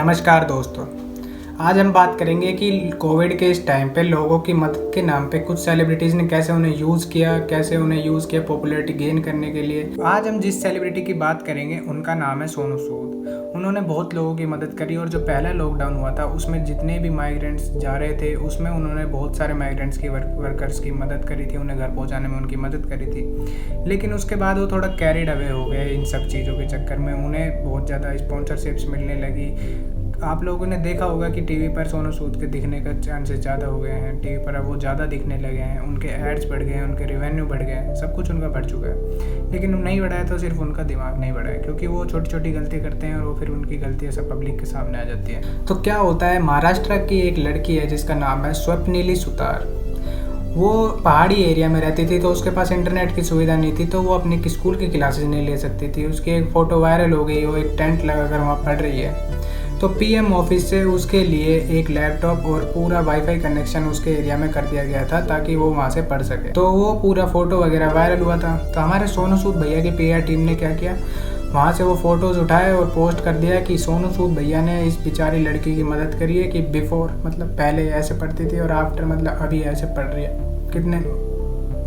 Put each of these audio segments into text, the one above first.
नमस्कार दोस्तों, आज हम बात करेंगे कि कोविड के इस टाइम पे लोगों की मदद के नाम पे कुछ सेलिब्रिटीज़ ने कैसे उन्हें यूज़ किया पॉपुलैरिटी गेन करने के लिए। आज हम जिस सेलिब्रिटी की बात करेंगे उनका नाम है सोनू सूद। उन्होंने बहुत लोगों की मदद करी और जो पहला लॉकडाउन हुआ था उसमें जितने भी माइग्रेंट्स जा रहे थे उसमें उन्होंने बहुत सारे माइग्रेंट्स की वर्कर्स की मदद करी थी, उन्हें घर पहुँचाने में उनकी मदद करी थी। लेकिन उसके बाद वो थोड़ा कैरिड अवे हो गए इन सब चीज़ों के चक्कर में, उन्हें बहुत ज़्यादा स्पॉन्सरशिप्स मिलने लगी। आप लोगों ने देखा होगा कि टीवी पर सोनू सूद के दिखने का चांसेस ज़्यादा हो गए हैं, टीवी पर अब वो ज़्यादा दिखने लगे हैं, उनके एड्स बढ़ गए हैं, उनके रेवेन्यू बढ़ गए हैं, सब कुछ उनका बढ़ चुका है। लेकिन नहीं बढ़ा है तो सिर्फ उनका दिमाग नहीं बढ़ा है, क्योंकि वो छोटी छोटी गलती करते हैं और वो फिर उनकी गलतियाँ सब पब्लिक के सामने आ जाती हैं। तो क्या होता है, महाराष्ट्र की एक लड़की है जिसका नाम है स्वप्निली सुतार। वो पहाड़ी एरिया में रहती थी तो उसके पास इंटरनेट की सुविधा नहीं थी, तो वो अपनी स्कूल की क्लासेस नहीं ले सकती थी। उसकी एक फ़ोटो वायरल हो गई, वो एक टेंट लगाकर वहाँ पढ़ रही है। तो पीएम ऑफिस से उसके लिए एक लैपटॉप और पूरा वाईफाई कनेक्शन उसके एरिया में कर दिया गया था ताकि वो वहाँ से पढ़ सके। तो वो पूरा फ़ोटो वगैरह वायरल हुआ था। तो हमारे सोनू सूद भैया की पीआर टीम ने क्या किया, वहाँ से वो फ़ोटोज़ उठाए और पोस्ट कर दिया कि सोनू सूद भैया ने इस बेचारी लड़की की मदद करी है, कि बिफोर मतलब पहले ऐसे पढ़ती थी और आफ्टर मतलब अभी ऐसे पढ़ रही है। कितने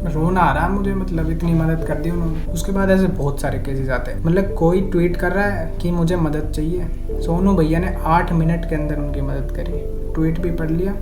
रोना आ रहा मुझे, मतलब इतनी मदद कर दी उन्होंने। उसके बाद ऐसे बहुत सारे केसेस आते हैं, मतलब कोई ट्वीट कर रहा है कि मुझे मदद चाहिए, सोनू भैया ने 8 मिनट के अंदर उनकी मदद करी। ट्वीट भी पढ़ लिया,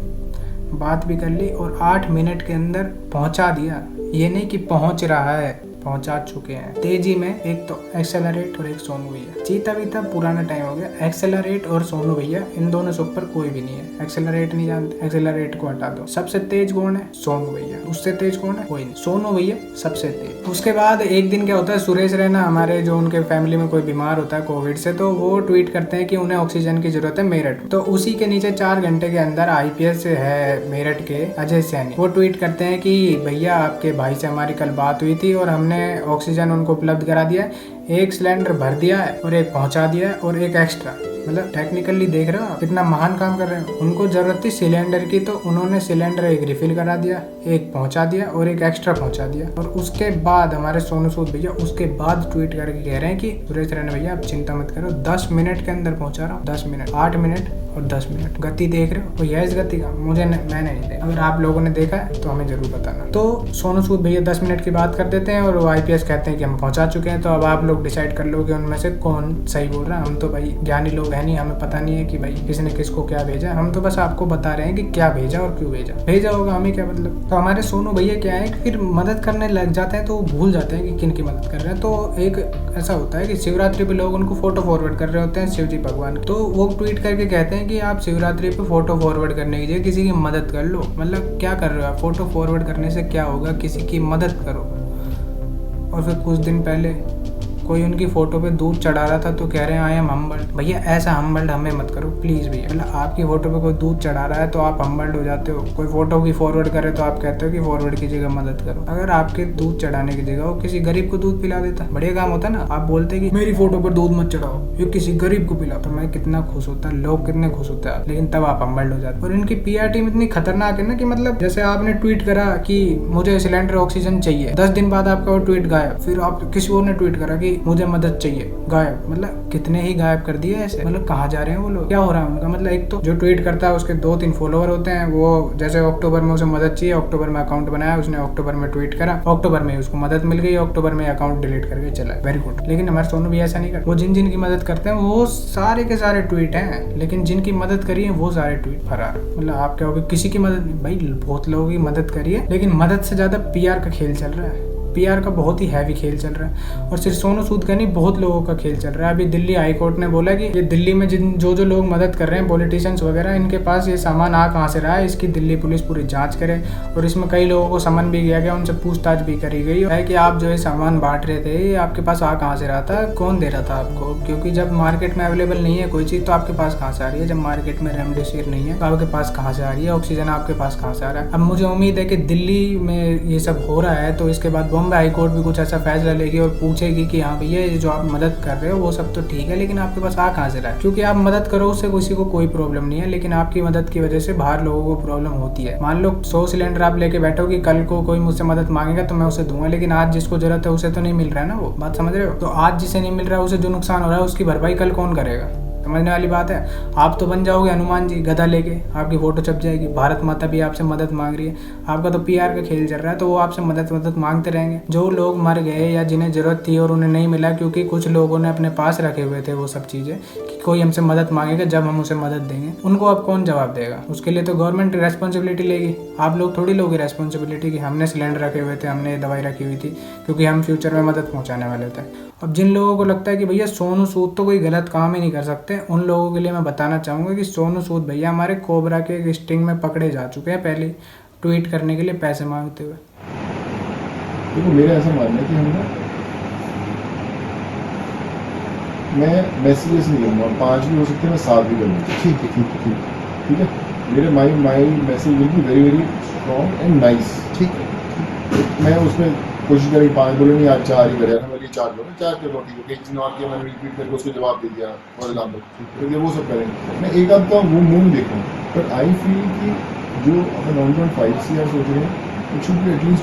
बात भी कर ली और 8 मिनट के अंदर पहुंचा दिया। ये नहीं कि पहुंच रहा है, पहुंचा चुके हैं तेजी में। एक तो एक्सेलरेट और एक सोनू भैया। चीता बीता पुराना टाइम हो गया। एक्सेलरेट और सोनू भैया, इन दोनों से ऊपर कोई भी नहीं है। एक्सेलरेट नहीं जानते, एक्सेलरेट को हटा दो। सबसे तेज कौन है? सोनू भैया। उससे तेज कौन है? कोई नहीं, सोनू भैया सबसे तेज। उसके बाद एक दिन क्या होता है, सुरेश रैना हमारे जो उनके फैमिली में कोई बीमार होता है कोविड से, तो वो ट्वीट करते हैं कि उन्हें ऑक्सीजन की जरूरत है मेरठ। तो उसी के नीचे 4 घंटे के अंदर आईपीएस है मेरठ के अजय सैनी, वो ट्वीट करते हैं कि भैया आपके भाई से हमारी कल बात हुई थी और हमने ऑक्सीजन उनको उपलब्ध करा दिया है। एक सिलेंडर भर दिया है और एक पहुंचा दिया है और एक एक्स्ट्रा। मतलब टेक्निकली देख रहे हो कितना महान काम कर रहे हैं। उनको जरूरत थी सिलेंडर की, तो उन्होंने सिलेंडर एक रिफिल करा दिया, एक पहुंचा दिया और एक एक्स्ट्रा पहुंचा दिया। और उसके बाद हमारे सोनू सूद भैया उसके बाद ट्वीट करके कह रहे हैं कि सुरेश रैना भैया आप चिंता मत करो, 10 मिनट के अंदर पहुंचा रहा हूँ। 10 मिनट, 8 मिनट और 10 मिनट। गति देख रहे हो? यह इस गति का मैंने नहीं देखा। अगर आप लोगों ने देखा है तो हमें जरूर बताना। तो सोनू सूद भैया 10 मिनट की बात कर देते हैं और वो आईपीएस कहते हैं कि हम पहुंचा चुके हैं। तो अब आप लोग डिसाइड कर लो कि उनमें से कौन सही बोल रहा है। हम तो भाई ज्ञानी लोग है नहीं, हमें पता नहीं है कि भाई किसने किसको क्या भेजा। हम तो बस आपको बता रहे हैं कि क्या भेजा और क्यों भेजा होगा, हमें क्या मतलब। तो हमारे सोनू भैया क्या है कि फिर मदद करने लग जाते हैं तो वो भूल जाते हैं कि किन की मदद कर रहे हैं। तो एक ऐसा होता है कि शिवरात्रि पे लोग उनको फोटो फॉरवर्ड कर रहे होते हैं शिव जी भगवान, तो वो ट्वीट करके कहते हैं कि आप शिवरात्रि पे फोटो फॉरवर्ड करने की जगह किसी की मदद कर लो। मतलब क्या कर रहे हो आप? फोटो फॉरवर्ड करने से क्या होगा? किसी की मदद करो। और फिर कुछ दिन पहले कोई उनकी फोटो पे दूध चढ़ा रहा था तो कह रहे हैं आई एम हम्बल्ड। भैया ऐसा हम्बल्ड हमें मत करो प्लीज भैया। मतलब आपकी फोटो पे कोई दूध चढ़ा रहा है तो आप हम्बल्ड हो जाते हो। कोई फोटो की फॉरवर्ड करे तो आप कहते हो कि फॉरवर्ड की जगह मदद करो। अगर आपके दूध चढ़ाने की जगह वो किसी गरीब को दूध पिला देता, बढ़िया काम होता ना। आप बोलते कि मेरी फोटो पर दूध मत चढ़ाओ, ये किसी गरीब को पिलाओ, तो मैं कितना खुश होता, लोग कितने खुश होते हैं। लेकिन तब आप हम्बल्ड हो जाते। और इनकी पीआर टीम इतनी खतरनाक है ना कि मतलब जैसे आपने ट्वीट करा कि मुझे सिलेंडर ऑक्सीजन चाहिए, 10 दिन बाद आपका वो ट्वीट गायब। फिर आप किसी और ने ट्वीट करा कि मुझे मदद चाहिए, गायब। मतलब कितने ही गायब कर दिए ऐसे। मतलब कहाँ जा रहे हैं वो लोग, क्या हो रहा है उनका। मतलब एक तो जो ट्वीट करता है उसके 2-3 फॉलोअर होते हैं। वो जैसे अक्टूबर में उसे मदद चाहिए, अक्टूबर में अकाउंट बनाया उसने, अक्टूबर में ट्वीट करा, अक्टूबर में उसको मदद मिल गई, अक्टूबर में अकाउंट डिलीट करके चला, वेरी गुड। लेकिन हमारे सोनू भी ऐसा नहीं करते। वो जिन की मदद करते हैं वो सारे के सारे ट्वीट हैं, लेकिन जिनकी मदद करी है वो सारे ट्वीट फरार। मतलब आप क्या होगे, किसी की मदद नहीं भाई, बहुत लोगों की मदद करी है, लेकिन मदद से ज्यादा पीआर का खेल चल रहा है। पीआर का बहुत ही हैवी खेल चल रहा है। और सिर्फ सोनू सूद का नहीं, बहुत लोगों का खेल चल रहा है। अभी दिल्ली हाई कोर्ट ने बोला कि ये दिल्ली में जो लोग मदद कर रहे हैं, पॉलिटिशियंस वगैरह, इनके पास ये सामान आ कहाँ से रहा है, इसकी दिल्ली पुलिस पूरी जांच करे। और इसमें कई लोगों को समन भी किया गया, उनसे पूछताछ भी करी गई है कि आप जो ये सामान बांट रहे थे ये आपके पास आ कहाँ से रहा था, कौन दे रहा था आपको। क्योंकि जब मार्केट में अवेलेबल नहीं है कोई चीज़ तो आपके पास कहाँ से आ रही है। जब मार्केट में रेमडेसिविर नहीं है तो आपके पास कहाँ से आ रही है ऑक्सीजन, आपके पास कहाँ से आ रहा है। अब मुझे उम्मीद है कि दिल्ली में ये सब हो रहा है तो इसके बाद बॉम्बे हाई कोर्ट भी कुछ ऐसा फैसला लेगी और पूछेगी कि हाँ भैया ये जो आप मदद कर रहे हो वो सब तो ठीक है, लेकिन आपके पास आ कहाँ से रहा है। क्योंकि आप मदद करो उससे किसी को कोई प्रॉब्लम नहीं है, लेकिन आपकी मदद की वजह से बाहर लोगों को प्रॉब्लम होती है। मान लो 100 सिलेंडर आप लेके बैठो कि कल को कोई मुझसे मदद मांगेगा तो मैं उसे दूंगा, लेकिन आज जिसको जरूरत है उसे तो नहीं मिल रहा है ना। वो बात समझ रहे हो। तो आज जिसे नहीं मिल रहा है उसे जो नुकसान हो रहा है उसकी भरपाई कल कौन करेगा? समझने वाली बात है। आप तो बन जाओगे हनुमान जी गदा लेके, आपकी फोटो छप जाएगी, भारत माता भी आपसे मदद मांग रही है, आपका तो पीआर का खेल चल रहा है, तो वो आपसे मदद मांगते रहेंगे। जो लोग मर गए या जिन्हें जरूरत थी और उन्हें नहीं मिला, क्योंकि कुछ लोगों ने अपने पास रखे हुए थे वो सब चीज़ें कि कोई हमसे मदद मांगेगा जब हम उसे मदद देंगे, उनको अब कौन जवाब देगा? उसके लिए तो गवर्नमेंट रेस्पॉन्सिबिलिटी लेगी। आप लोग थोड़ी लोगे रेस्पॉन्सिबिलिटी कि हमने सिलेंडर रखे हुए थे, हमने दवाई रखी हुई थी, क्योंकि हम फ्यूचर में मदद पहुंचाने वाले थे। अब जिन लोगों को लगता है कि भैया सोनू सूद तो कोई गलत काम ही नहीं कर सकते, उन लोगों के लिए मैं बताना चाहूँगा कि सोनू सूद भैया हमारे कोबरा के एक स्टिंग में पकड़े जा चुके हैं पहले ट्वीट करने के लिए पैसे मांगते हुए। देखो मेरा ऐसा मानना है कि हम ना, मैं मैसेजेस नहीं करूँगा, 5 भी हो सकते हैं, मैं 7 भी करूँगा। ठीक है। मेरे my message will be very very strong and nice. ठीक है। मैं उसमें कोशिश करें 5 बोले नहीं, आज 4 ही करे, हमें 4 लो, 4 कर लो, ठीक है। किसी ने और किया, मैंने रिपीट करके उसको जवाब दे दिया फॉर एग्जाम्पल, तो वो सब करेंगे। मैं एक आध का वो मुंह देखूँ, बट आई फील कि जो अगर 1.5 CR सोच रहे हैं, इट शुड बी एटलीस्ट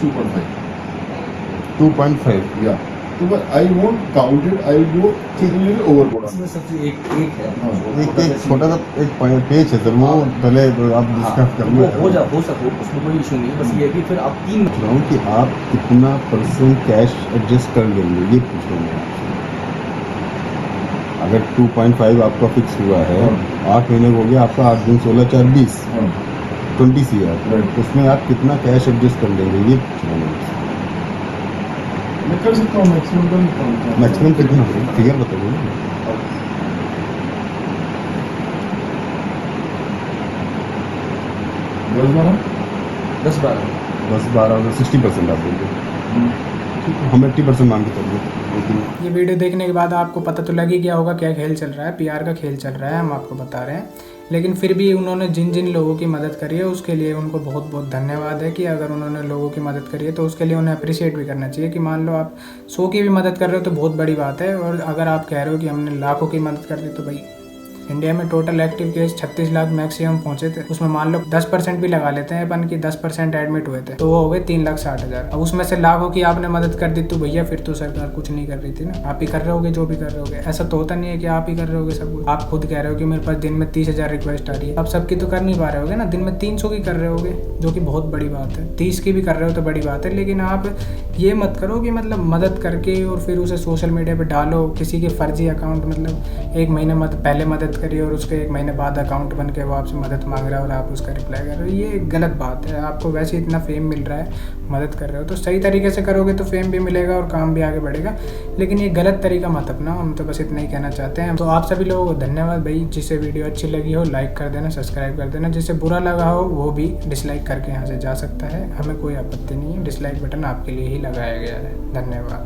2.5 या तो आई वोंट काउंट इट, आई वो ओवरबोर्ड। इसमें सबसे एक है एक छोटा सा एक पेज है सर, वो पहले आप डिस्कस कर लो, हो सको उसमें कोई इशू नहीं। बस ये है कि फिर आप 3 पूछ रहा हूँ कि आप कितना % कैश एडजस्ट कर लेंगे, ये पूछ रहा हूँ। अगर 2.5 आपका फिक्स हुआ है, 8 महीने हो गया आपका, 8 दिन 16 4 20 20 CR, उसमें आप कितना कैश एडजस्ट कर लेंगे, ये पूछ रहा हूँ। मैं कर सकता हूँ मैक्सिमम कितना फिगर बताइए ना। 10-12 60% आप देंगे, हम 80% मान के चलिए। लेकिन ये वीडियो देखने के बाद आपको पता तो लग ही गया होगा क्या खेल चल रहा है, पीआर का खेल चल रहा है, हम आपको बता रहे हैं। लेकिन फिर भी उन्होंने जिन जिन लोगों की मदद करी है उसके लिए उनको बहुत बहुत धन्यवाद है कि अगर उन्होंने लोगों की मदद करी है तो उसके लिए उन्हें अप्रिशिएट भी करना चाहिए। कि मान लो आप 100 की भी मदद कर रहे हो तो बहुत बड़ी बात है, और अगर आप कह रहे हो कि हमने लाखों की मदद कर दी, तो भाई इंडिया में total active case 36 lakh maximum पहुंचे थे, उसमें मान लो 10% भी लगा लेते हैं अपन की 10% एडमिट हुए थे, तो वो हो गए 3,60,000। अब उसमें से लाखों की आपने मदद कर दी, तो भैया फिर तो सरकार कुछ नहीं कर रही थी ना, आप ही कर रहे होगे जो भी कर रहे होगे। ऐसा तो होता नहीं है कि आप ही कर रहे होगे सब कुछ। आप खुद कह रहे हो कि मेरे पास दिन में 30,000 रिक्वेस्ट आ रही है, आप सबकी तो कर नहीं पा रहे होगे ना, दिन में 300 की कर रहे होगे, जो कि बहुत बड़ी बात है। 30 की भी कर रहे हो तो बड़ी बात है, लेकिन आप ये मत करो कि मतलब मदद करके और फिर उसे सोशल मीडिया पे डालो किसी के फर्जी अकाउंट, मतलब 1 महीने पहले मदद करिए और उसके 1 महीने बाद अकाउंट बन के वो आपसे मदद मांग रहा है और आप उसका रिप्लाई कर रहे हो। ये गलत बात है। आपको वैसे इतना फेम मिल रहा है, मदद कर रहे हो, तो सही तरीके से करोगे तो फेम भी मिलेगा और काम भी आगे बढ़ेगा, लेकिन ये गलत तरीका मत अपनाओ। हम तो बस इतना ही कहना चाहते हैं। तो आप सभी लोगों को धन्यवाद भाई। जिसे वीडियो अच्छी लगी हो लाइक कर देना, सब्सक्राइब कर देना, जिसे बुरा लगा हो वो भी डिसलाइक करके यहाँ से जा सकता है, हमें कोई आपत्ति नहीं है। डिसलाइक बटन आपके लिए ही लगाया गया है। धन्यवाद।